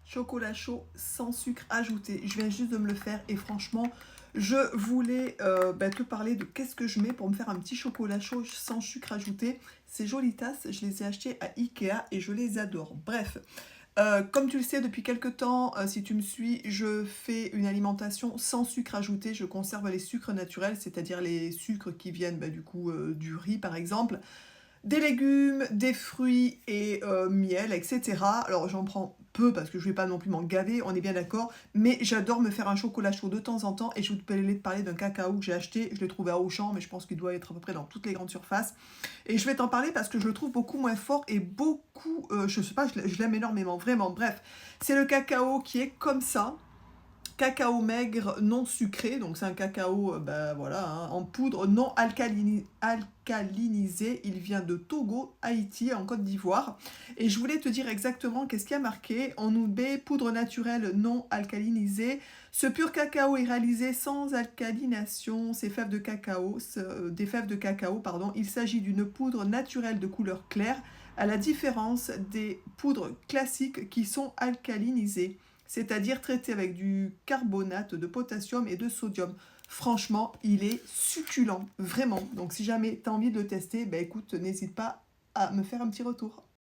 chocolat chaud sans sucre ajouté. Je viens juste de me le faire et franchement, je voulais te parler de qu'est-ce que je mets pour me faire un petit chocolat chaud sans sucre ajouté. Ces jolies tasses, je les ai achetées à Ikea et je les adore. Bref, comme tu le sais depuis quelques temps, si tu me suis, je fais une alimentation sans sucre ajouté. Je conserve les sucres naturels, c'est-à-dire les sucres qui viennent du riz par exemple, des légumes, des fruits et miel, etc. Alors j'en prends peu parce que je ne vais pas non plus m'en gaver, on est bien d'accord, mais j'adore me faire un chocolat chaud de temps en temps et je voulais te parler d'un cacao que j'ai acheté, je l'ai trouvé à Auchan, mais je pense qu'il doit être à peu près dans toutes les grandes surfaces. Et je vais t'en parler parce que je le trouve beaucoup moins fort et beaucoup, je sais pas, je l'aime énormément, vraiment. Bref, c'est le cacao qui est comme ça. Cacao maigre non sucré, donc c'est un cacao voilà, hein, en poudre non alcalinisé. Il vient de Togo, Haïti, en Côte d'Ivoire. Et je voulais te dire exactement qu'est-ce qui a marqué. En met poudre naturelle non alcalinisée. Ce pur cacao est réalisé sans alcalination. Ces fèves de cacao, des fèves de cacao, pardon. Il s'agit d'une poudre naturelle de couleur claire, à la différence des poudres classiques qui sont alcalinisées, c'est-à-dire traité avec du carbonate de potassium et de sodium. Franchement, il est succulent, vraiment. Donc si jamais tu as envie de le tester, écoute, n'hésite pas à me faire un petit retour.